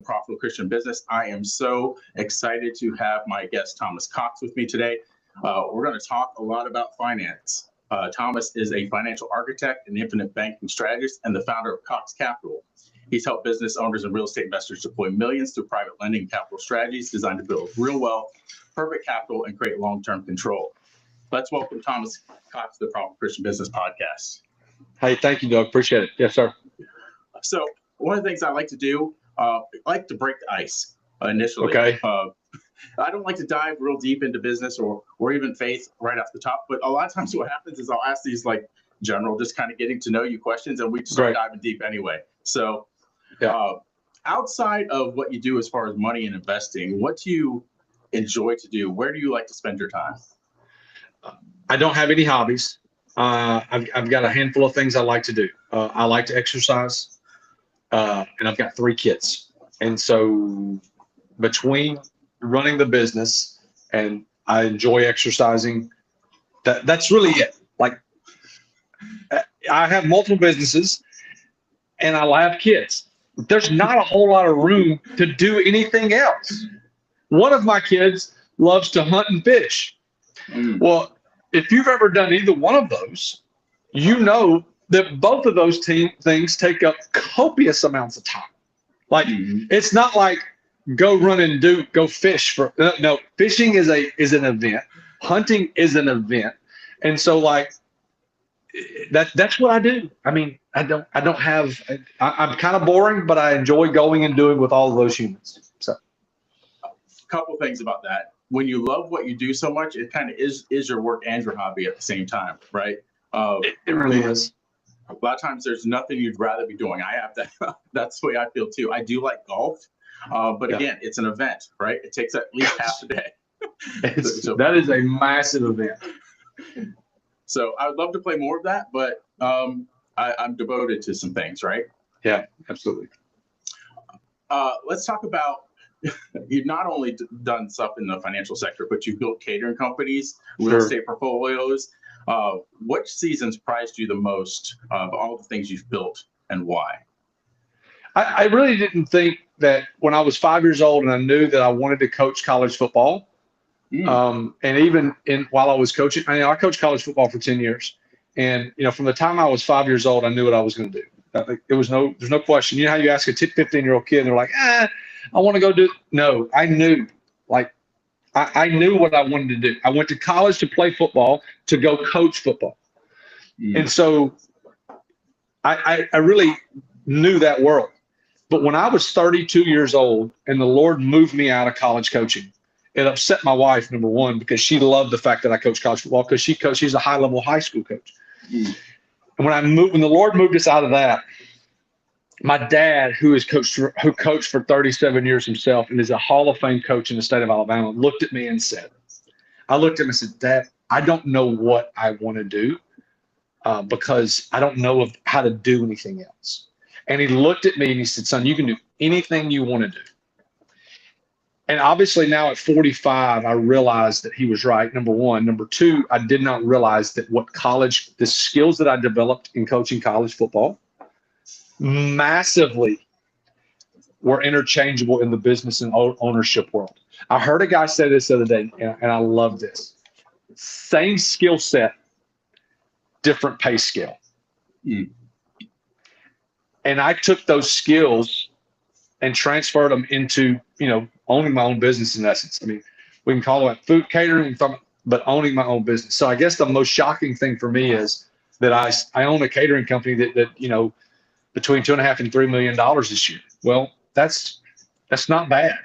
Profitable Christian Business. I am so excited to have my guest Thomas Cox with me today. We're going to talk a lot about finance. Thomas is a financial architect and infinite banking strategist and the founder of Cox Capital. He's helped business owners and real estate investors deploy millions through private lending capital strategies designed to build real wealth, perfect capital, and create long-term control. Let's welcome Thomas Cox to the Profitable Christian Business Podcast. Hey, thank you, Doug. Appreciate it. Yes, sir. So one of the things I like to do, I like to break the ice initially. Okay. I don't like to dive real deep into business or even faith right off the top. But a lot of times what happens is I'll ask these like general, just kind of getting to know you questions, and we just start diving deep anyway. So outside of what you do as far as money and investing, what do you enjoy to do? Where do you like to spend your time? I don't have any hobbies. I've got a handful of things I like to do. I like to exercise, and I've got 3 kids. And so between running the business and I enjoy exercising, that's really it. Like, I have multiple businesses and I have kids. There's not a whole lot of room to do anything else. One of my kids loves to hunt and fish. Well, if you've ever done either one of those, you know that both of those things take up copious amounts of time. Like, it's not like go run and go fish for, no, fishing is an event. Hunting is an event. And so like, that's what I do. I mean, I'm kind of boring, but I enjoy going and doing with all of those humans. So a couple things about that. When you love what you do so much, it kind of is your work and your hobby at the same time, right? It really is. A lot of times there's nothing you'd rather be doing. I have that. That's the way I feel too. I do like golf. But again, it's an event, right? It takes at least half a day. That is a massive event. So I would love to play more of that, but I'm devoted to some things, right? Yeah, absolutely. Let's talk about, you've not only done stuff in the financial sector, but you've built catering companies, real estate portfolios. Which season surprised you the most of all the things you've built, and why? I really didn't think that when I was 5 years old and I knew that I wanted to coach college football. And even while I was coaching, I coached college football for 10 years. And, from the time I was 5 years old, I knew what I was going to do. There's no question. You know how you ask a 15-year-old kid, and they're like, I want to go do. No, I knew, I knew what I wanted to do. I went to college to play football, to go coach football. And so I really knew that world. But when I was 32 years old and the Lord moved me out of college coaching, it upset my wife, number one, because she loved the fact that I coached college football, because she's a high-level high school coach. And when the Lord moved us out of that, my dad, who coached for 37 years himself and is a Hall of Fame coach in the state of Alabama, looked at me and said, Dad, I don't know what I want to do because I don't know how to do anything else. And he looked at me and he said, son, you can do anything you want to do. And obviously now at 45, I realized that he was right, number one. Number two, I did not realize that the skills that I developed in coaching college football massively were interchangeable in the business and ownership world. I heard a guy say this the other day, and I love this. Same skill set, different pay scale. And I took those skills and transferred them into, owning my own business in essence. I mean, we can call it food catering, but owning my own business. So I guess the most shocking thing for me is that I own a catering company that between $2.5 and $3 million this year. Well, that's not bad.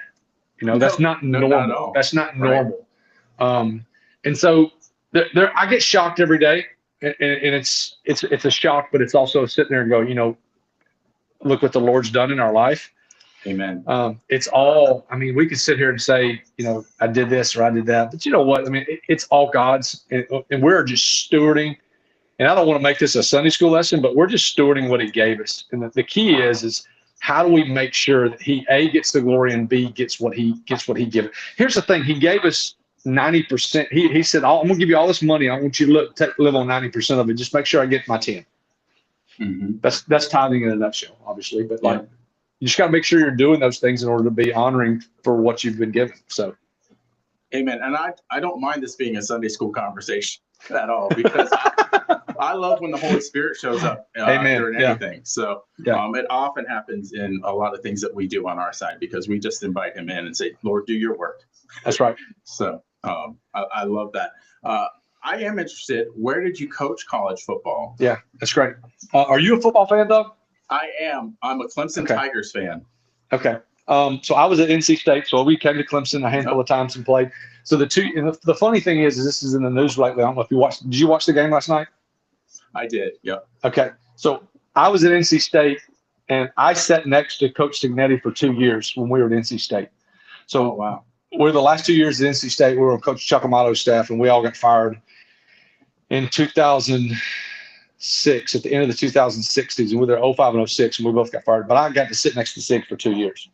That's not normal. That's not normal. And so I get shocked every day, and it's a shock, but it's also sitting there and go, look what the Lord's done in our life. Amen. It's all, we could sit here and say, I did this or I did that, but you know what? It's all God's, and we're just stewarding. And I don't want to make this a Sunday school lesson, but we're just stewarding what he gave us. And the key is how do we make sure that he, A, gets the glory, and B, gets what he gave. Here's the thing. He gave us 90%. He said, I'm going to give you all this money. I want you to live on 90% of it. Just make sure I get my 10. That's tithing in a nutshell, obviously. But you just got to make sure you're doing those things in order to be honoring for what you've been given. So, amen. And I don't mind this being a Sunday school conversation at all, because I love when the Holy Spirit shows up during anything. So it often happens in a lot of things that we do on our side, because we just invite him in and say, Lord, do your work. That's right. So I love that. I am interested. Where did you coach college football? Yeah, that's great. Are you a football fan, Doug? I am. I'm a Clemson Tigers fan. Okay. So I was at NC State, so we came to Clemson a handful of times and played. So the funny thing is this is in the news lately. I don't know if you watched. Did you watch the game last night? I did. Yep. Okay. So I was at NC State, and I sat next to Coach Signetti for 2 years when we were at NC State. So wow. We're the last 2 years at NC State. We were on Coach Chuck Amato's staff, and we all got fired in 2006, at the end of the 2006 season. We were there 05 and 06, and we both got fired. But I got to sit next to Sig for 2 years.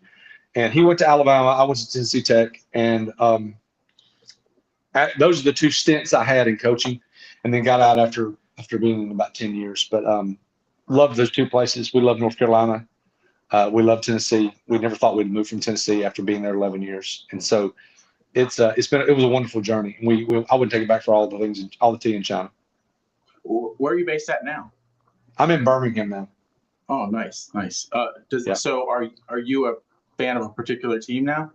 And he went to Alabama. I went to Tennessee Tech. And those are the 2 stints I had in coaching, and then got out after being in about 10 years. But loved those 2 places. We loved North Carolina. We love Tennessee. We never thought we'd move from Tennessee after being there 11 years. And so it was a wonderful journey. I wouldn't take it back for all the tea in China. Where are you based at now? I'm in Birmingham now. Oh, nice. So are you a fan of a particular team now?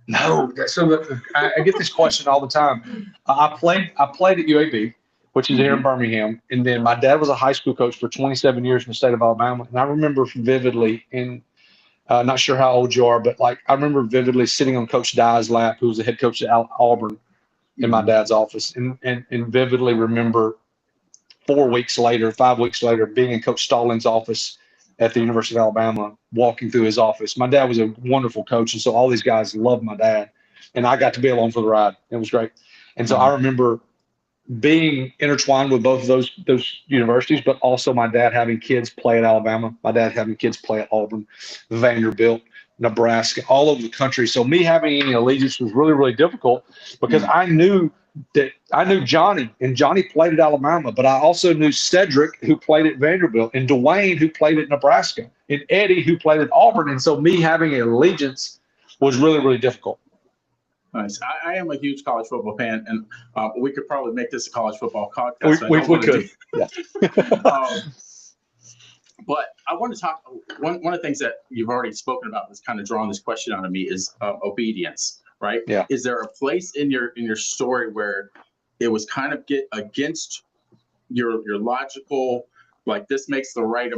No. So I get this question all the time. I played at UAB, which is here in Birmingham. And then my dad was a high school coach for 27 years in the state of Alabama. And I remember vividly, not sure how old you are, but I remember vividly sitting on Coach Dye's lap, who was the head coach at Auburn, in my dad's office. And vividly remember 5 weeks later, being in Coach Stallings' office at the University of Alabama, walking through his office. My dad was a wonderful coach. And so all these guys loved my dad. And I got to be along for the ride. It was great. And so I remember being intertwined with both of those universities, but also my dad having kids play at Alabama, my dad having kids play at Auburn, Vanderbilt, Nebraska, all over the country. So me having any allegiance was really, really difficult, because I knew Johnny, and Johnny played at Alabama, but I also knew Cedric, who played at Vanderbilt, and Dwayne, who played at Nebraska, and Eddie, who played at Auburn. And so me having an allegiance was really, really difficult. Nice. I am a huge college football fan, and we could probably make this a college football podcast. We could. Yeah. But I want to talk. One of the things that you've already spoken about that's kind of drawing this question out of me is obedience, right? Yeah. Is there a place in your story where it was kind of against your logical, like this makes the right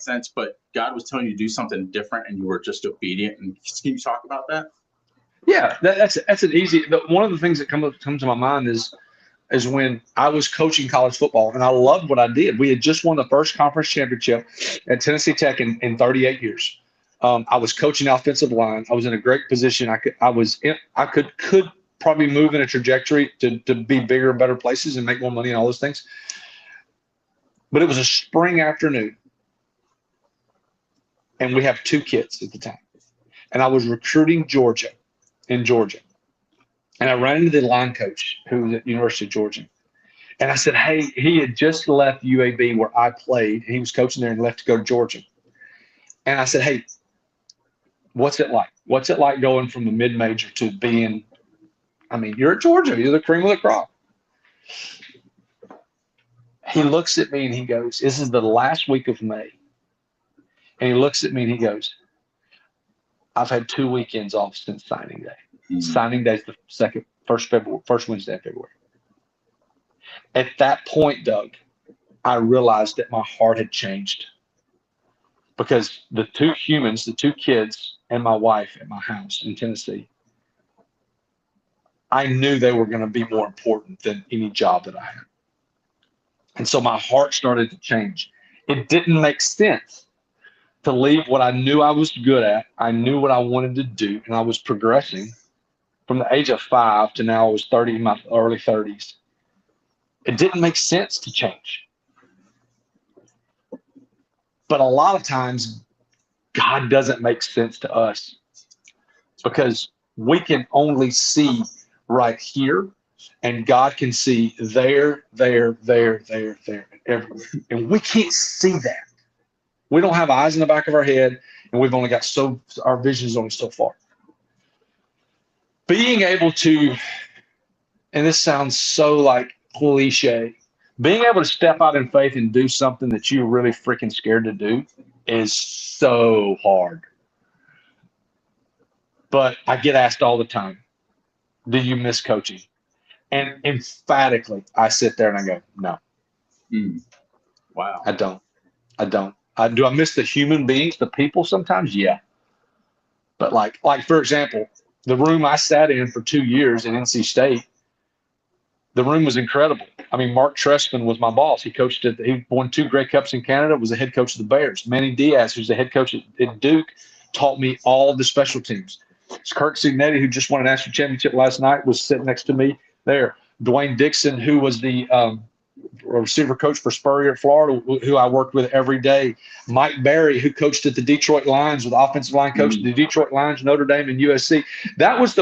sense, but God was telling you to do something different, and you were just obedient? And can you talk about that? Yeah, that's an easy. One of the things that comes to my mind is when I was coaching college football, and I loved what I did. We had just won the first conference championship at Tennessee Tech in 38 years. I was coaching offensive line. I was in a great position. I could probably move in a trajectory to be bigger and better places and make more money and all those things. But it was a spring afternoon, and we have 2 kids at the time, and I was recruiting in Georgia. And I ran into the line coach who was at the University of Georgia. And I said, hey, he had just left UAB where I played. He was coaching there and left to go to Georgia. And I said, hey, what's it like? What's it like going from a mid-major to being, you're at Georgia. You're the cream of the crop. He looks at me and he goes, this is the last week of May. And he looks at me and he goes, I've had 2 weekends off since signing day. Signing day is the first Wednesday of February. At that point, Doug, I realized that my heart had changed, because the 2 humans, the 2 kids and my wife at my house in Tennessee, I knew they were going to be more important than any job that I had. And so my heart started to change. It didn't make sense to leave what I knew I was good at. I knew what I wanted to do, and I was progressing from the age of 5 to now I was 30, in my early 30s. It didn't make sense to change. But a lot of times, God doesn't make sense to us, because we can only see right here, and God can see there, everywhere. And we can't see that. We don't have eyes in the back of our head, and we've only got our vision is only so far. Being able to, and this sounds so like cliche, being able to step out in faith and do something that you're really freaking scared to do is so hard. But I get asked all the time, do you miss coaching? And emphatically, I sit there and I go, no. Wow. I don't. Do I miss the human beings, the people sometimes? Yeah. But like for example, the room I sat in for 2 years in NC State, the room was incredible. I mean, Mark Trestman was my boss. He won 2 Grey Cups in Canada, was the head coach of the Bears. Manny Diaz, who's the head coach at Duke, taught me all the special teams. Kurt Cignetti, who just won a national championship last night, was sitting next to me there. Dwayne Dixon, who was the receiver coach for Spurrier at Florida, who I worked with every day. Mike Barry, who coached at the Detroit Lions, with offensive line coach at the Detroit Lions, Notre Dame, and USC. That was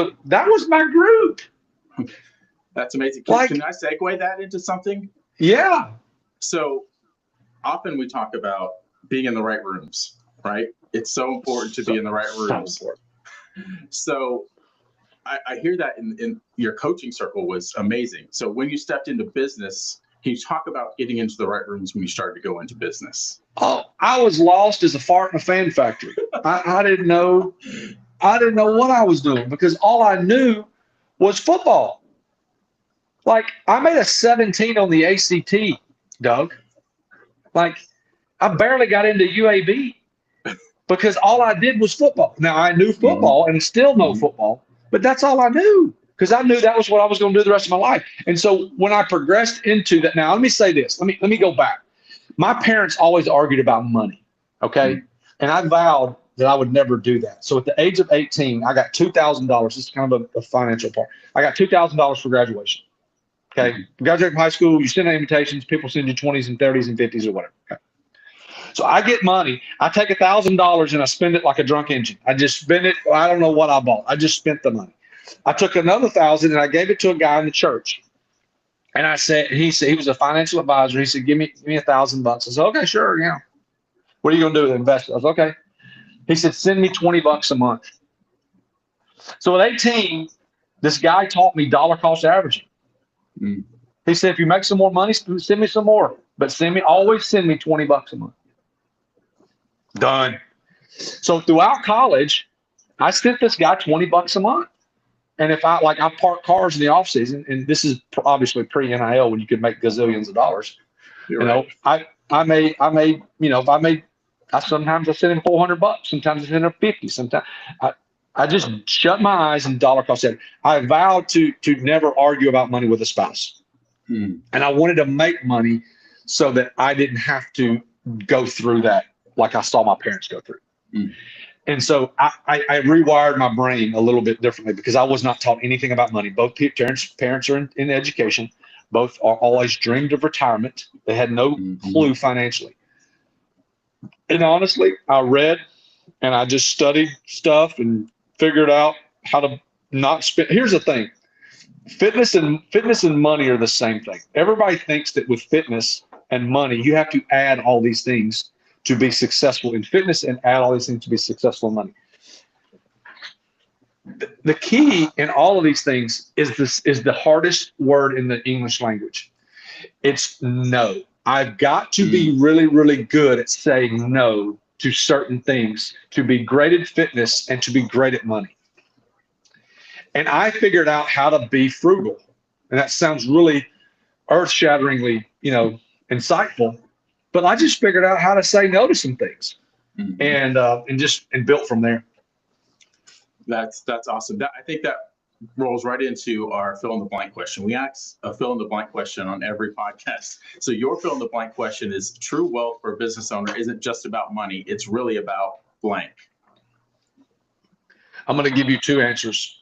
my group. That's amazing. Can I segue that into something? Yeah. So often we talk about being in the right rooms, right? It's so important to be in the right rooms. So I hear that in your coaching circle was amazing. So when you stepped into business, can you talk about getting into the right rooms when you started to go into business? Oh, I was lost as a fart in a fan factory. I didn't know what I was doing because all I knew was football. Like, I made a 17 on the ACT, Doug. Like, I barely got into UAB because all I did was football. Now, I knew football and still know football, but that's all I knew because I knew that was what I was going to do the rest of my life. And so when I progressed into that, now let me say this. Let me go back. My parents always argued about money, okay? And I vowed that I would never do that. So at the age of 18, I got $2,000. This is kind of a financial part. I got $2,000 for graduation. Okay, you graduate from high school, you send out invitations, people send you 20s and 30s and 50s or whatever. Okay. So I get money, I take $1,000 and I spend it like a drunk engine. I just spend it, I don't know what I bought. I just spent the money. I took another $1,000 and I gave it to a guy in the church. And I said, he was a financial advisor. He said, give me $1,000. I said, okay, sure, yeah. What are you gonna do with it? Invest it? I was okay. He said, send me $20 a month. So at 18, this guy taught me dollar cost averaging. He said, if you make some more money, send me some more, but always send me $20 a month. Done. So throughout college, I sent this guy $20 a month. And if I park cars in the off season, and this is obviously pre-NIL when you could make gazillions of dollars. Sometimes I send him $400, sometimes I send him 50, sometimes I just shut my eyes and dollar cost average. I vowed to never argue about money with a spouse. And I wanted to make money so that I didn't have to go through that like I saw my parents go through. And so I rewired my brain a little bit differently because I was not taught anything about money. Both parents are in education. Both are always dreamed of retirement. They had no clue financially. And honestly, I read and I just studied stuff and figured out how to not spend. Here's the thing. Fitness and money are the same thing. Everybody thinks that with fitness and money, you have to add all these things to be successful in fitness and add all these things to be successful in money. The key in all of these things is the hardest word in the English language. It's no. I've got to be really, really good at saying no to certain things to be great at fitness and to be great at money. And I figured out how to be frugal. And that sounds really earth-shatteringly, insightful. But I just figured out how to say no to some things, and built from there. That's awesome. I think that rolls right into our fill in the blank question. We ask a fill in the blank question on every podcast. So your fill in the blank question is: true wealth for a business owner isn't just about money; it's really about blank. I'm going to give you 2 answers: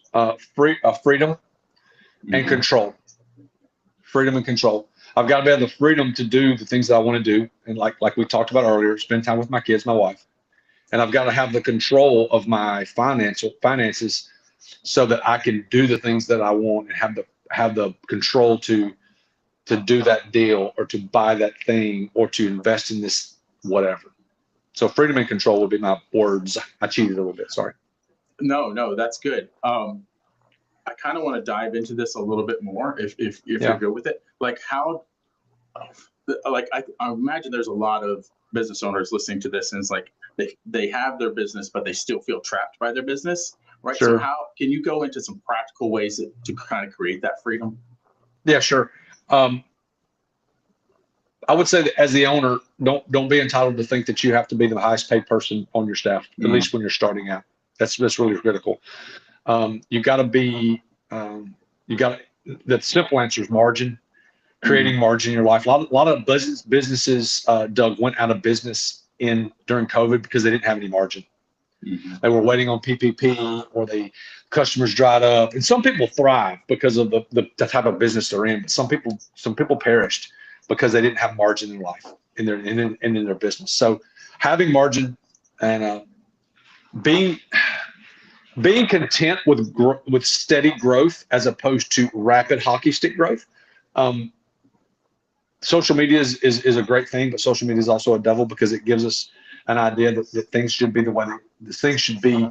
freedom and control. Freedom and control. I've got to be able the freedom to do the things that I want to do. And like we talked about earlier, spend time with my kids, my wife. And I've got to have the control of my finances so that I can do the things that I want and have the control to do that deal or to buy that thing or to invest in this whatever. So freedom and control would be my words. I cheated a little bit. Sorry. No, that's good. I kind of want to dive into this a little bit more if Yeah. you're good with it. Like how, like I imagine there's a lot of business owners listening to this, and it's like they have their business, but they still feel trapped by their business, right? So Sure. how can you go into some practical ways to kind of create that freedom? Yeah, sure. I would say that as the owner, don't be entitled to think that you have to be the highest paid person on your staff, at least when you're starting out. That's really critical. You got to be, the simple answer is margin, creating margin in your life. A lot of businesses, Doug, went out of business during COVID because they didn't have any margin. They were waiting on PPP, or customers dried up. And some people thrive because of the type of business they're in. But some people perished because they didn't have margin in life in their business. So having margin and being content with steady growth as opposed to rapid hockey stick growth. Social media is a great thing, but social media is also a devil because it gives us an idea that things should be things should be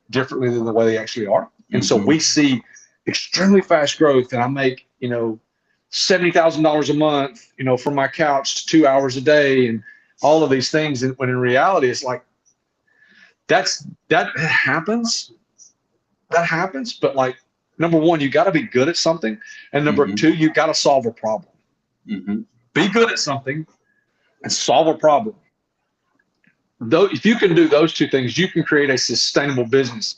differently than the way they actually are. And so we see extremely fast growth, and I make, $70,000 a month, from my couch 2 hours a day and all of these things. And when in reality, it's like, that happens. That happens. But like, number one, you got to be good at something. And number two, you got to solve a problem. Be good at something and solve a problem. Though, if you can do those two things, you can create a sustainable business.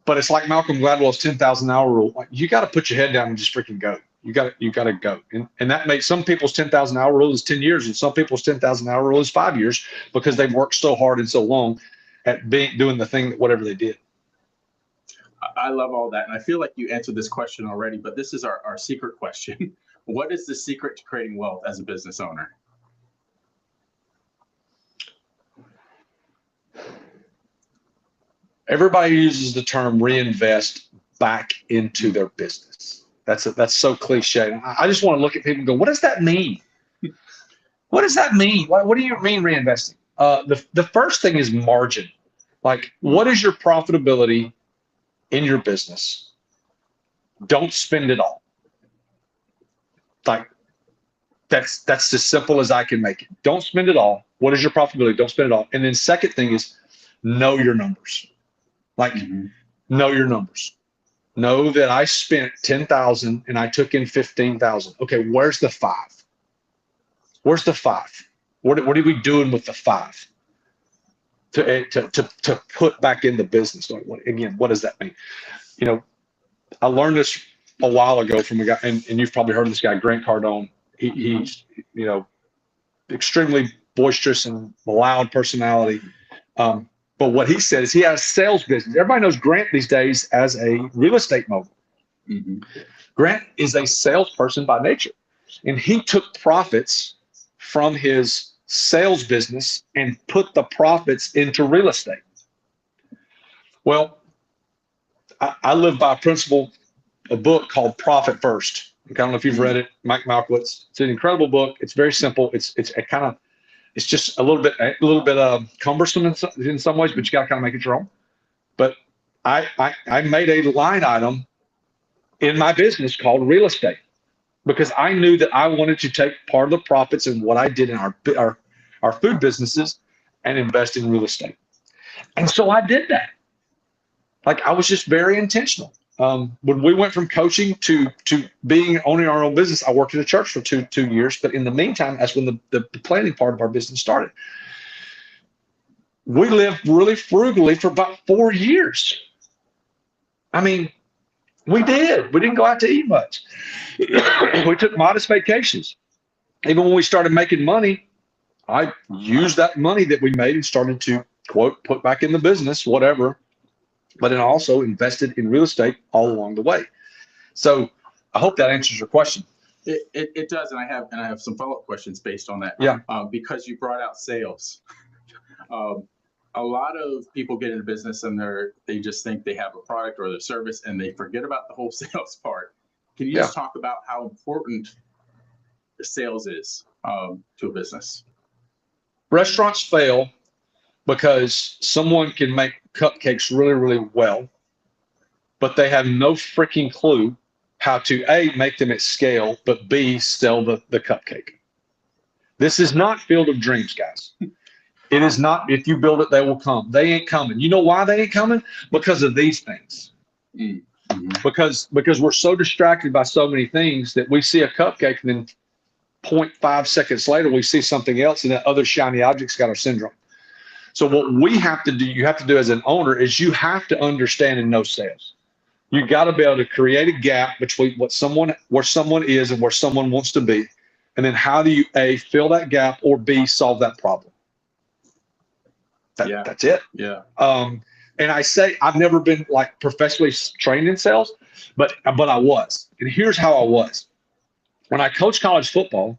But it's like Malcolm Gladwell's 10,000 hour rule. Like, you got to put your head down and just freaking go. You got to go. And that makes some people's 10,000 hour rule is 10 years, and some people's 10,000 hour rule is 5 years because they've worked so hard and so long at doing the thing, whatever they did. I love all that. And I feel like you answered this question already, but this is our secret question. What is the secret to creating wealth as a business owner? Everybody uses the term reinvest back into their business. That's so cliche. I just want to look at people and go, what does that mean? What does that mean? What do you mean reinvesting? The first thing is margin. Like, what is your profitability in your business? Don't spend it all. Like, that's as simple as I can make it. Don't spend it all. What is your profitability? Don't spend it all. And then second thing is know your numbers. Like, know your numbers. Know that I spent 10,000 and I took in 15,000. Okay, where's the 5? Where's the 5? What are we doing with the 5 to put back in the business? Again, what does that mean? I learned this a while ago from a guy, and you've probably heard of this guy, Grant Cardone. He's extremely boisterous and loud personality. But what he said is he has a sales business. Everybody knows Grant these days as a real estate mogul. Grant is a salesperson by nature, and he took profits from his sales business and put the profits into real estate. Well, I live by a principle, a book called Profit First. I don't know if you've read it, Mike Malkowitz. It's an incredible book. It's very simple. It's just a little bit cumbersome in some ways, but you got to kind of make it your own. But I made a line item in my business called real estate because I knew that I wanted to take part of the profits in what I did in our food businesses and invest in real estate. And so I did that. Like, I was just very intentional. When we went from coaching to owning our own business, I worked at a church for two years. But in the meantime, that's when the planning part of our business started. We lived really frugally for about 4 years. I mean, we did. We didn't go out to eat much. We took modest vacations. Even when we started making money, I used that money that we made and started to, quote, put back in the business, whatever. But then also invested in real estate all along the way. So I hope that answers your question. It does, and I have some follow-up questions based on that. Yeah. Because you brought out sales. A lot of people get into business and they just think they have a product or their service and they forget about the whole sales part. Can you just talk about how important sales is to a business? Restaurants fail because someone can make cupcakes really, really well, but they have no freaking clue how to A, make them at scale, but B, sell the cupcake. This is not Field of Dreams, guys. It is not, if you build it, they will come. They ain't coming. You know why they ain't coming? Because of these things. Mm-hmm. Because we're so distracted by so many things that we see a cupcake and then 0.5 seconds later, we see something else and that other shiny object's got our syndrome. So what we have to do, you have to do as an owner is you have to understand and know sales. You got to be able to create a gap between where someone is and where someone wants to be. And then how do you A, fill that gap, or B, solve that problem? That's it. Yeah. And I say I've never been like professionally trained in sales, but I was. And here's how I was. When I coached college football,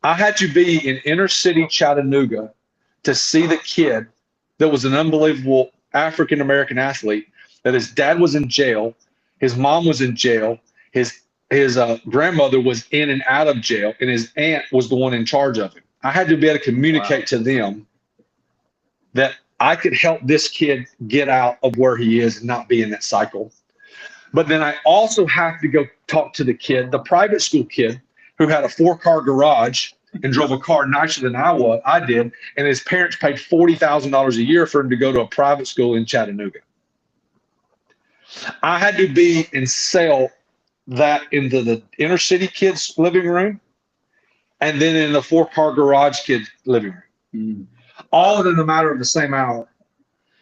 I had to be in inner city Chattanooga to see the kid that was an unbelievable African-American athlete, that his dad was in jail, his mom was in jail, his grandmother was in and out of jail, and his aunt was the one in charge of him. I had to be able to communicate to them that I could help this kid get out of where he is and not be in that cycle. But then I also have to go talk to the kid, the private school kid, who had a 4-car garage and drove a car nicer than I did, and his parents paid $40,000 a year for him to go to a private school in Chattanooga. I had to be and sell that into the inner city kid's living room, and then in the 4-car garage kid's living room. All in a matter of the same hour.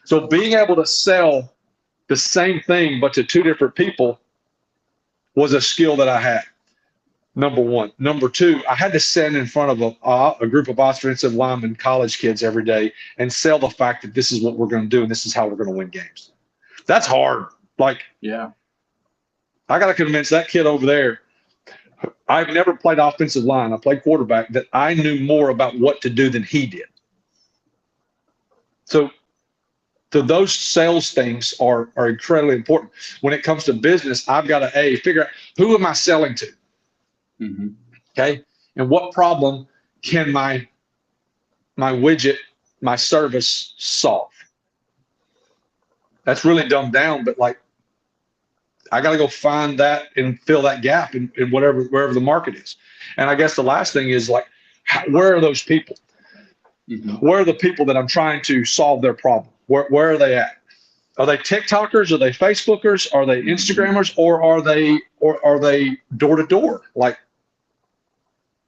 So being able to sell the same thing but to 2 different people was a skill that I had. Number one. Number two, I had to stand in front of a group of offensive linemen, college kids every day, and sell the fact that this is what we're going to do and this is how we're going to win games. That's hard. Like, yeah, I got to convince that kid over there. I've never played offensive line. I played quarterback, that I knew more about what to do than he did. So those sales things are incredibly important. When it comes to business, I've got to figure out, who am I selling to? Mm-hmm. Okay. And what problem can my widget, my service solve? That's really dumbed down, but like, I got to go find that and fill that gap in wherever the market is. And I guess the last thing is like, where are those people? Mm-hmm. Where are the people that I'm trying to solve their problem? Where are they at? Are they TikTokers? Are they Facebookers? Are they Instagrammers? Or are they door to door? Like,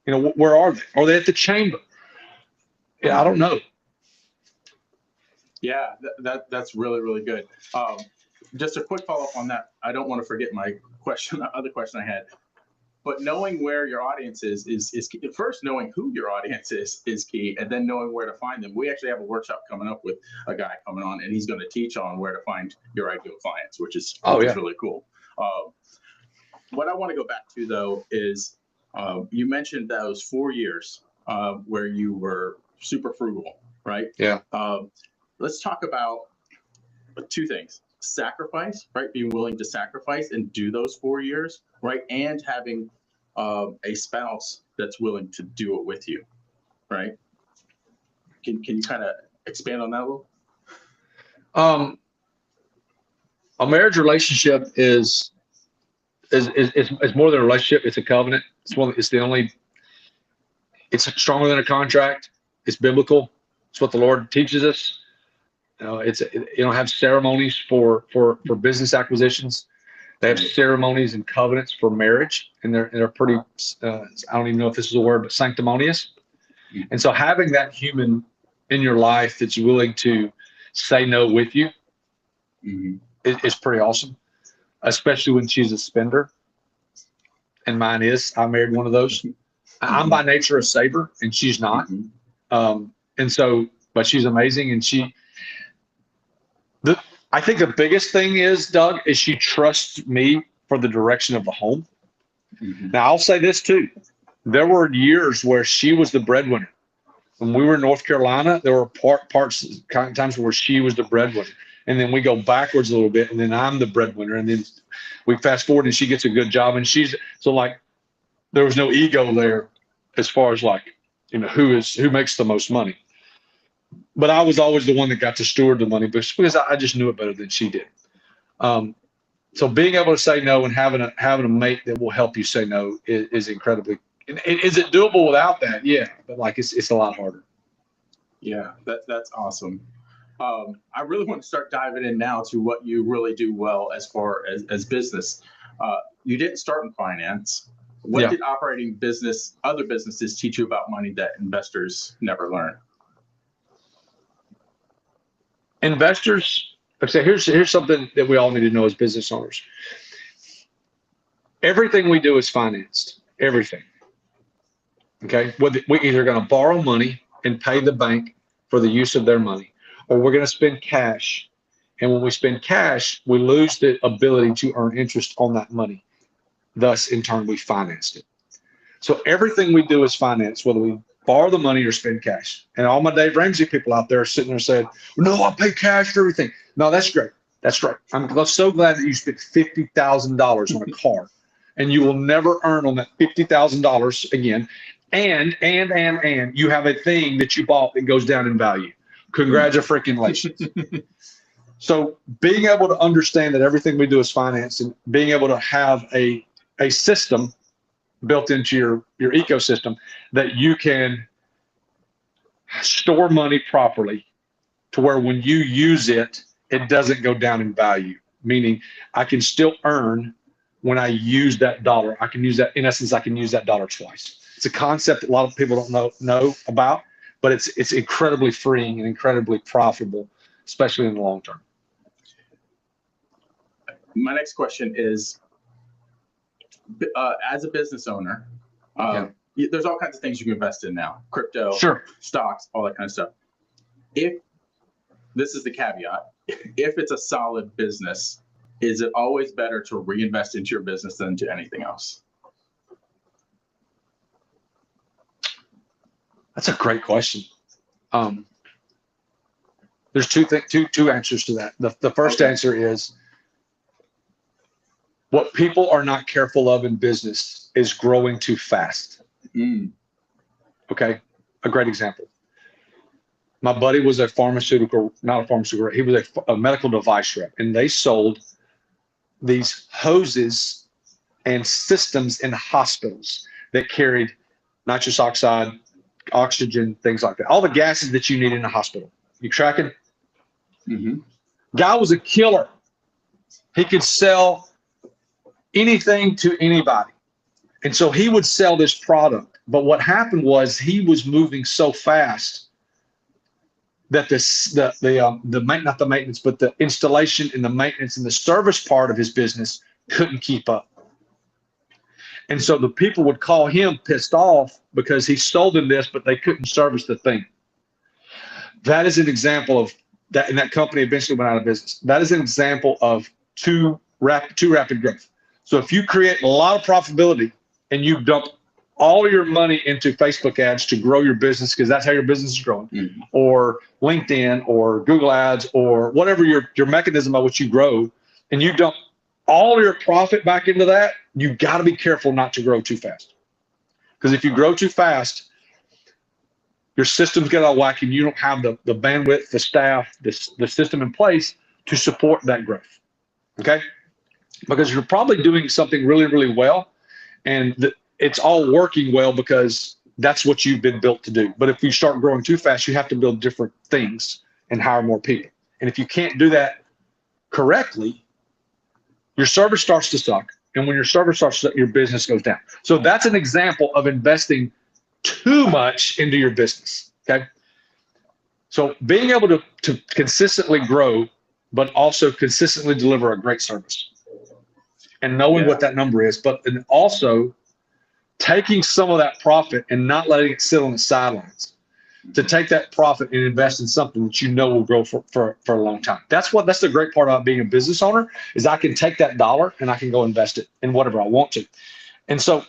where are they? Are they at the chamber? Yeah, I don't know. Yeah, that's really, really good. Just a quick follow-up on that. I don't want to forget my other question I had. But knowing where your audience is key. First, knowing who your audience is key, and then knowing where to find them. We actually have a workshop coming up with a guy coming on, and he's going to teach on where to find your ideal clients, which is really cool. What I want to go back to, though, is you mentioned those 4 years where you were super frugal, right? Yeah. Let's talk about 2 things. Sacrifice, right? Being willing to sacrifice and do those 4 years, right? And having a spouse that's willing to do it with you, right? Can you kind of expand on that a little? A marriage relationship is more than a relationship. It's a covenant. It's stronger than a contract. It's biblical. It's what the Lord teaches us. You don't have ceremonies for business acquisitions. They have ceremonies and covenants for marriage, and they're pretty. I don't even know if this is a word, but sanctimonious. And so having that human in your life that's willing to say no with you is pretty awesome, especially when she's a spender. And mine is. I married one of those. I'm by nature a saver, and she's not. And so, but she's amazing, and I think the biggest thing is, Doug, is she trusts me for the direction of the home. Now, I'll say this too. There were years where she was the breadwinner. When we were in North Carolina, there were times where she was the breadwinner. And then we go backwards a little bit, and then I'm the breadwinner. And then we fast forward, and she gets a good job. And so like, there was no ego there as far as like, who makes the most money. But I was always the one that got to steward the money because I just knew it better than she did. So being able to say no and having a mate that will help you say no is incredibly. Is it doable without that? Yeah, but like it's a lot harder. Yeah, that's awesome. I really want to start diving in now to what you really do well as far as business. You didn't start in finance. What did operating other businesses teach you about money that investors never learn? Investors, okay, here's something that we all need to know as business owners. Everything we do is financed. Everything. Okay, we're either going to borrow money and pay the bank for the use of their money, or we're going to spend cash. And when we spend cash, we lose the ability to earn interest on that money. Thus, in turn, we financed it. So everything we do is financed, whether we borrow the money or spend cash. And all my Dave Ramsey people out there are sitting there saying, no, I pay cash for everything. No, that's great. That's great. I'm so glad that you spent $50,000 on a car and you will never earn on that $50,000 again. And you have a thing that you bought that goes down in value. Congratulations. So being able to understand that everything we do is financed and being able to have a system built into your ecosystem that you can store money properly to where when you use it, it doesn't go down in value. Meaning I can still earn when I use that dollar. I can use that, in essence, I can use that dollar twice. It's a concept that a lot of people don't know about, but it's incredibly freeing and incredibly profitable, especially in the long term. My next question is, as a business owner, there's all kinds of things you can invest in now, crypto, stocks, all that kind of stuff. If this is the caveat, if it's a solid business, is it always better to reinvest into your business than to anything else? That's a great question. There's two answers to that. The first answer is, what people are not careful of in business is growing too fast. Okay, a great example. My buddy was a pharmaceutical, not a pharmaceutical, he was a medical device rep, and they sold these hoses and systems in hospitals that carried nitrous oxide, oxygen, things like that. All the gases that you need in a hospital. You tracking? Guy was a killer. He could sell anything to anybody. And so he would sell this product. But what happened was he was moving so fast that not the maintenance, but the installation and the maintenance and the service part of his business couldn't keep up. And so the people would call him pissed off because he sold them this, but they couldn't service the thing. That is an example of that, and that company eventually went out of business. That is an example of too rapid growth. So if you create a lot of profitability and you dump all your money into Facebook ads to grow your business, because that's how your business is growing, or LinkedIn or Google ads or whatever your mechanism by which you grow, and you dump all your profit back into that, you got to be careful not to grow too fast. Because if you grow too fast, your systems get out of whack and you don't have the bandwidth, the staff, the system in place to support that growth. Okay? Because you're probably doing something really, really well, and it's all working well because that's what you've been built to do. But if you start growing too fast, you have to build different things and hire more people. And if you can't do that correctly, your service starts to suck. And when your service starts to suck, your business goes down. So that's an example of investing too much into your business. Okay. So being able to consistently grow, but also consistently deliver a great service and knowing what that number is, but and also taking some of that profit and not letting it sit on the sidelines, to take that profit and invest in something that you know will grow for a long time. That's the great part about being a business owner, is I can take that dollar and I can go invest it in whatever I want to. And so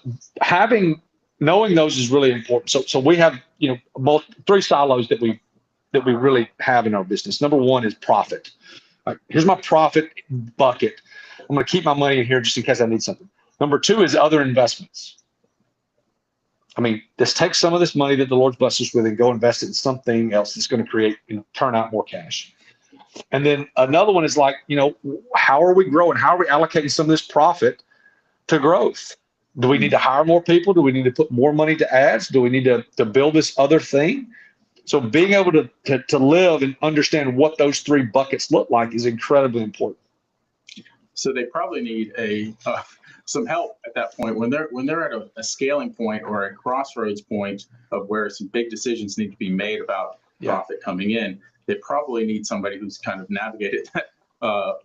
knowing those is really important. So we have, three silos that we really have in our business. Number one is profit. Here's my profit bucket. I'm going to keep my money in here just in case I need something. Number two is other investments. I mean, let's take some of this money that the Lord's blessed us with and go invest it in something else that's going to create and turn out more cash. And then another one is like, how are we growing? How are we allocating some of this profit to growth? Do we need to hire more people? Do we need to put more money to ads? Do we need to build this other thing? So being able to live and understand what those three buckets look like is incredibly important. So they probably need some help at that point when they're at a scaling point or a crossroads point of where some big decisions need to be made about profit coming in. They probably need somebody who's kind of navigated that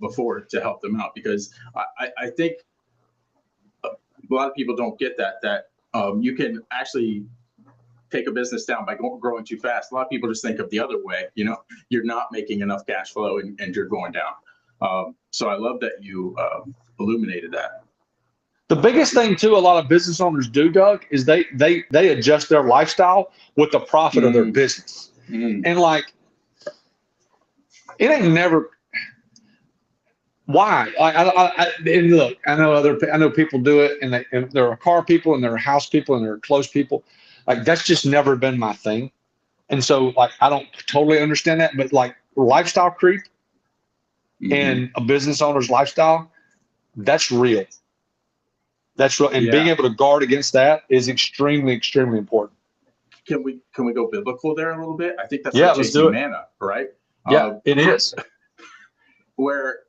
before to help them out, because I think a lot of people don't get that you can actually take a business down by growing too fast. A lot of people just think of the other way. You're not making enough cash flow and you're going down. So I love that you illuminated that. The biggest thing too, a lot of business owners do, Doug, is they adjust their lifestyle with the profit of their business. And like, it ain't never. Why? And look, I know people do it, and there are car people, and there are house people, and there are clothes people. Like, that's just never been my thing. And so, like, I don't totally understand that, but like lifestyle creep and a business owner's lifestyle, that's real. That's real, and being able to guard against that is extremely, extremely important. Can we go biblical there a little bit? I think that's let's do it. Manna, right? Yeah, it is. Where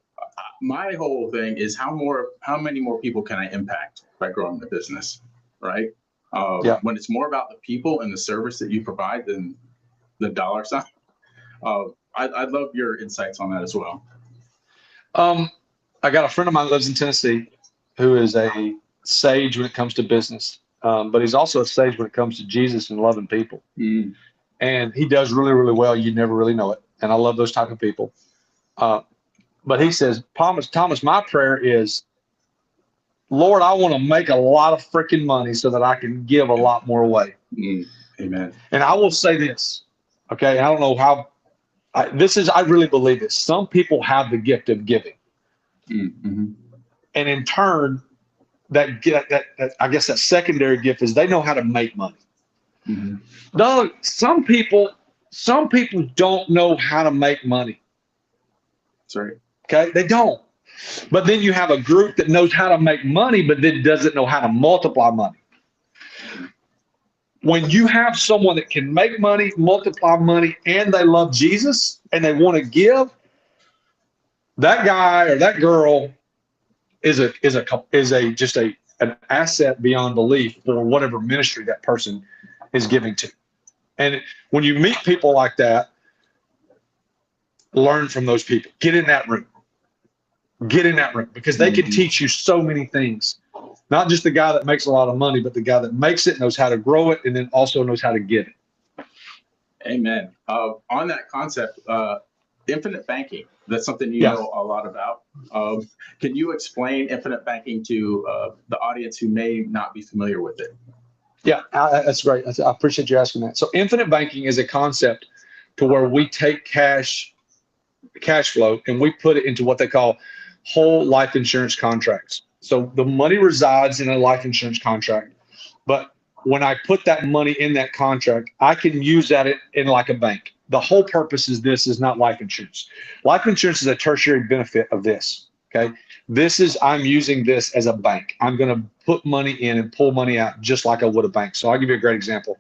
my whole thing is how many more people can I impact by growing the business, right? When it's more about the people and the service that you provide than the dollar sign. I'd love your insights on that as well. I got a friend of mine that lives in Tennessee who is a sage when it comes to business, but he's also a sage when it comes to Jesus and loving people. And he does really, really well. You never really know it. And I love those type of people. But he says, Thomas, my prayer is, Lord, I want to make a lot of freaking money so that I can give a lot more away. Amen. And I will say this, okay? I don't know how, I really believe this. Some people have the gift of giving. And in turn, that I guess that secondary gift is they know how to make money. No, some people don't know how to make money. That's right. Okay, they don't. But then you have a group that knows how to make money, but then doesn't know how to multiply money. When you have someone that can make money, multiply money, and they love Jesus and they want to give, that guy or that girl is an asset beyond belief for whatever ministry that person is giving to. And when you meet people like that, learn from those people. Get in that room. Because they can teach you so many things. Not just the guy that makes a lot of money, but the guy that makes it, knows how to grow it, and then also knows how to give it. Amen. On that concept, infinite banking, that's something you know a lot about. Can you explain infinite banking to the audience who may not be familiar with it? Yeah, that's great. I appreciate you asking that. So infinite banking is a concept to where we take cash flow and we put it into what they call whole life insurance contracts. So the money resides in a life insurance contract, but when I put that money in that contract, I can use that in like a bank. The whole purpose is not life insurance. Life insurance is a tertiary benefit of this. Okay. I'm using this as a bank. I'm going to put money in and pull money out just like I would a bank. So I'll give you a great example.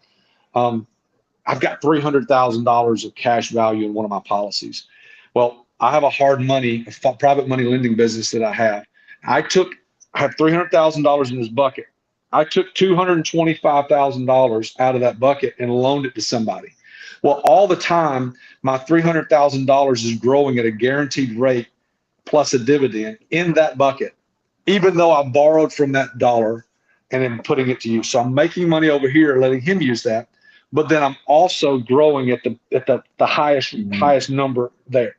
I've got $300,000 of cash value in one of my policies. Well, I have a private money lending business that I have. I have $300,000 in this bucket. I took $225,000 out of that bucket and loaned it to somebody. Well, all the time, my $300,000 is growing at a guaranteed rate plus a dividend in that bucket, even though I borrowed from that dollar and then putting it to use. So I'm making money over here, letting him use that, but then I'm also growing at the highest number there.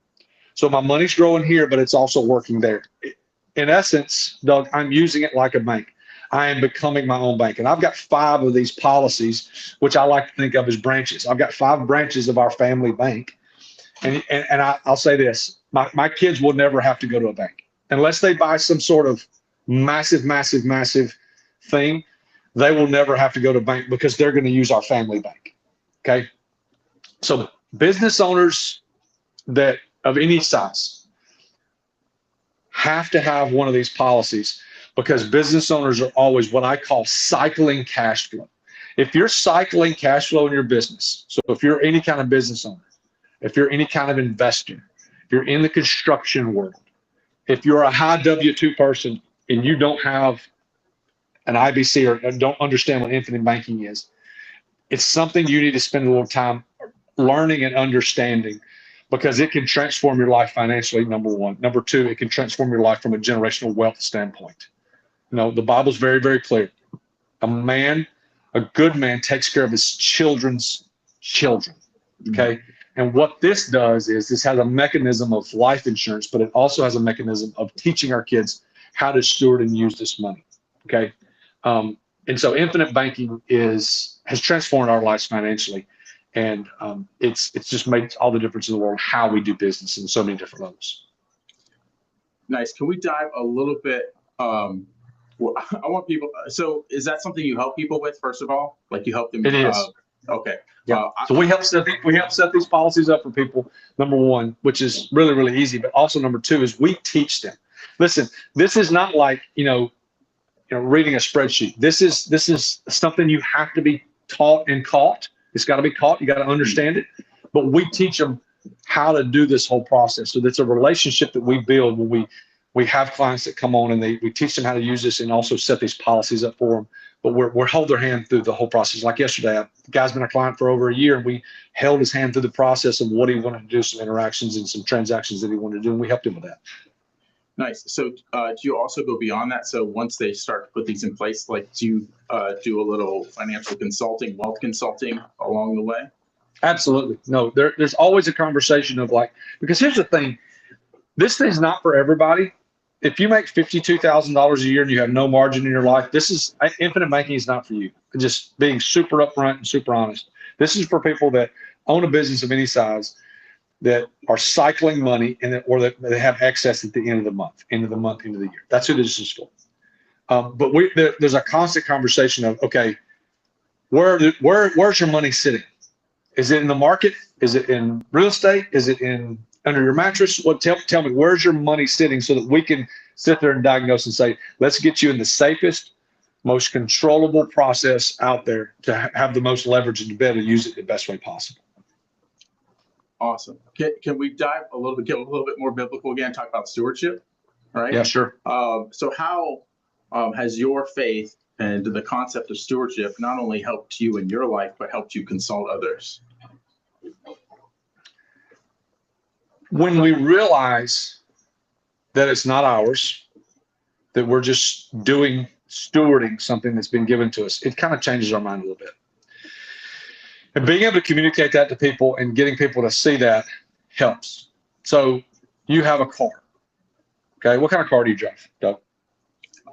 So my money's growing here, but it's also working there. In essence, Doug, I'm using it like a bank. I am becoming my own bank. And I've got 5 of these policies, which I like to think of as branches. I've got 5 branches of our family bank. And I'll say this, my kids will never have to go to a bank unless they buy some sort of massive thing. they will never have to go to bank because they're going to use our family bank. Okay. So business owners that of any size have to have one of these policies, because business owners are always what I call cycling cash flow. If you're cycling cash flow in your business, so if you're any kind of business owner, if you're any kind of investor, if you're in the construction world, if you're a high W-2 person and you don't have an IBC or don't understand what infinite banking is, it's something you need to spend a little time learning and understanding, because it can transform your life financially, number one. Number two, it can transform your life from a generational wealth standpoint. You know, the Bible's very, very clear. A good man takes care of his children's children. Okay. And what this does is this has a mechanism of life insurance, but it also has a mechanism of teaching our kids how to steward and use this money. Okay. And so infinite banking has transformed our lives financially. And it's just made all the difference in the world how we do business in so many different levels. Nice. Can we dive a little bit? Well, I want people. So is that something you help people with, first of all? Like you help them? It is. Okay. Yeah. So we help set these policies up for people, number one, which is really, really easy. But also number two is we teach them. Listen, this is not like, reading a spreadsheet. This is something you have to be taught and caught. It's got to be caught. You got to understand it. But we teach them how to do this whole process. So that's a relationship that we build when we have clients that come on, and we teach them how to use this and also set these policies up for them. But we're hold their hand through the whole process. Like yesterday, the guy's been a client for over a year, and we held his hand through the process of what he wanted to do, some interactions and some transactions that he wanted to do, and we helped him with that. Nice. So do you also go beyond that? So once they start to put these in place, like do you do a little financial consulting, wealth consulting along the way? Absolutely. No, there's always a conversation of because here's the thing, this thing's not for everybody. If you make $52,000 a year and you have no margin in your life, infinite banking is not for you. Just being super upfront and super honest. This is for people that own a business of any size, that are cycling money or that they have excess at the end of the month, end of the year. That's who this is for. But there's a constant conversation of, okay, where's your money sitting? Is it in the market? Is it in real estate? Is it under your mattress? Tell me, where's your money sitting, so that we can sit there and diagnose and say, let's get you in the safest, most controllable process out there to have the most leverage and to be able to use it the best way possible. Awesome. Can we get a little bit more biblical again, talk about stewardship? All right. Yeah, sure. So how has your faith and the concept of stewardship not only helped you in your life, but helped you consult others? When we realize that it's not ours, that we're just stewarding something that's been given to us, it kind of changes our mind a little bit. And being able to communicate that to people and getting people to see that helps. So you have a car. Okay. What kind of car do you drive, Doug?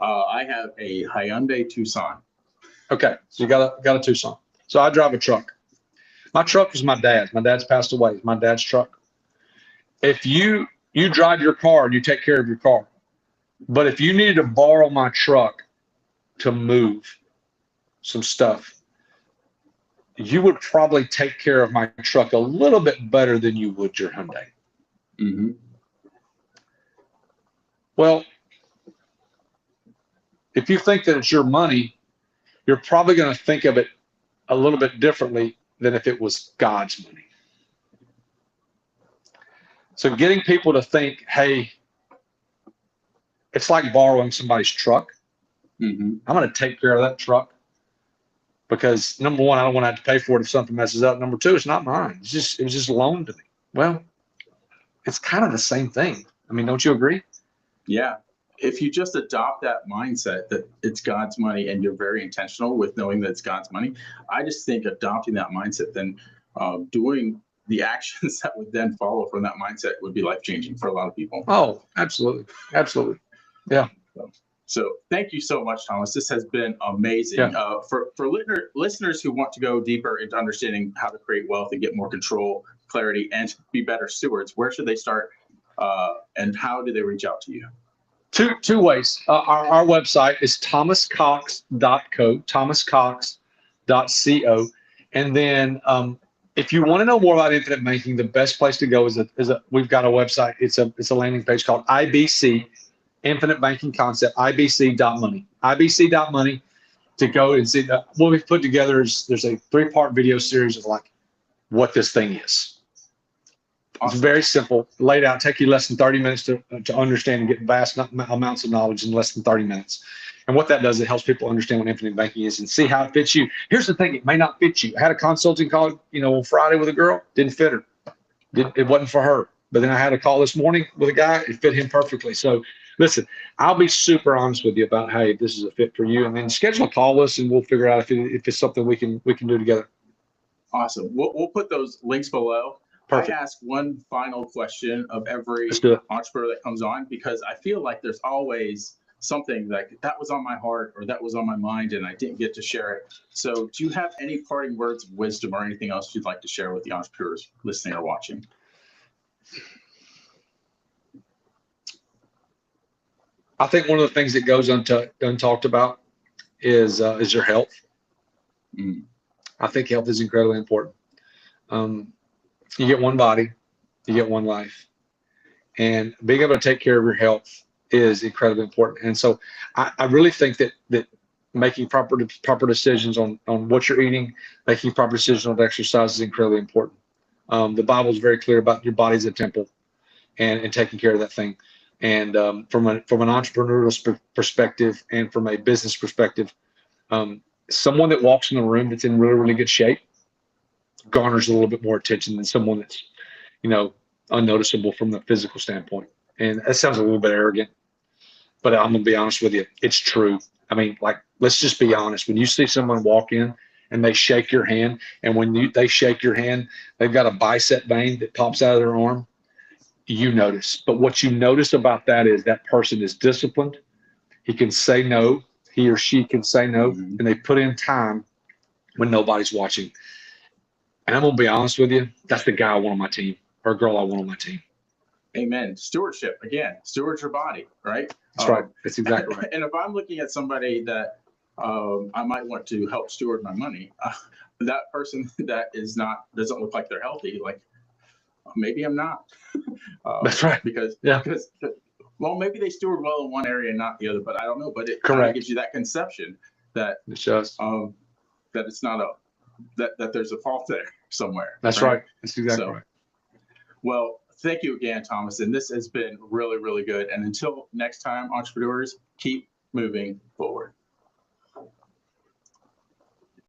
I have a Hyundai Tucson. Okay. So you got a Tucson. So I drive a truck. My truck was my dad's. My dad's passed away. It's my dad's truck. If you drive your car and you take care of your car, but if you needed to borrow my truck to move some stuff, you would probably take care of my truck a little bit better than you would your Hyundai. Mm-hmm. Well, if you think that it's your money, you're probably going to think of it a little bit differently than if it was God's money. So getting people to think, hey, it's like borrowing somebody's truck. Mm-hmm. I'm going to take care of that truck because, number one, I don't want to have to pay for it if something messes up. Number two, it's not mine. It was just loaned to me. Well, it's kind of the same thing. I mean, don't you agree? Yeah. If you just adopt that mindset that it's God's money and you're very intentional with knowing that it's God's money, I just think adopting that mindset, then doing the actions that would then follow from that mindset would be life-changing for a lot of people. Oh, absolutely. Absolutely. Yeah. So thank you so much, Thomas. This has been amazing. Yeah. For listeners who want to go deeper into understanding how to create wealth and get more control, clarity, and be better stewards, where should they start and how do they reach out to you? two ways. Our website is thomascox.co, thomascox.co. And then if you want to know more about infinite banking, the best place to go is we've got a website. It's a landing page called IBC, Infinite Banking Concept, ibc.money. ibc.money to go and see that. What we've put together is there's a 3-part video series of like what this thing is. It's very simple, laid out, take you less than 30 minutes to understand and get vast amounts of knowledge in less than 30 minutes. And what that does, it helps people understand what infinite banking is and see how it fits you. Here's the thing, it may not fit you. I had a consulting call, on Friday with a girl, didn't fit her. It wasn't for her. But then I had a call this morning with a guy, it fit him perfectly. So listen, I'll be super honest with you about, hey, this is a fit for you. And then schedule a call with us and we'll figure out if it's something we can do together. Awesome. We'll put those links below. Perfect. I ask one final question of every entrepreneur that comes on, because I feel like there's always something that was on my heart or that was on my mind and I didn't get to share it. So do you have any parting words of wisdom or anything else you'd like to share with the entrepreneurs listening or watching? I think one of the things that goes untalked about is your health. I think health is incredibly important. You get one body, you get one life, and being able to take care of your health is incredibly important. And so I really think that making proper decisions on what you're eating, making proper decisions on exercise is incredibly important. The Bible is very clear about your body's a temple and taking care of that thing. And from an entrepreneurial perspective and from a business perspective, someone that walks in a room that's in really, really good shape garners a little bit more attention than someone that's, unnoticeable from the physical standpoint. And that sounds a little bit arrogant, but I'm going to be honest with you. It's true. I mean, let's just be honest. When you see someone walk in and they shake your hand, and when they shake your hand, they've got a bicep vein that pops out of their arm, you notice. But what you notice about that is that person is disciplined. He can say no. He or she can say no, and they put in time when nobody's watching. And I'm going to be honest with you, that's the guy I want on my team or girl I want on my team. Amen. Stewardship. Again, steward your body, right? That's right. That's exactly right. And if I'm looking at somebody that I might want to help steward my money, that person that doesn't look like they're healthy, maybe I'm not. That's right. Because maybe they steward well in one area and not the other, but I don't know. But it kind of gives you that conception that that it's not that there's a fault there somewhere. That's right. That's exactly right. Well, thank you again, Thomas. And this has been really, really good. And until next time, entrepreneurs, keep moving forward.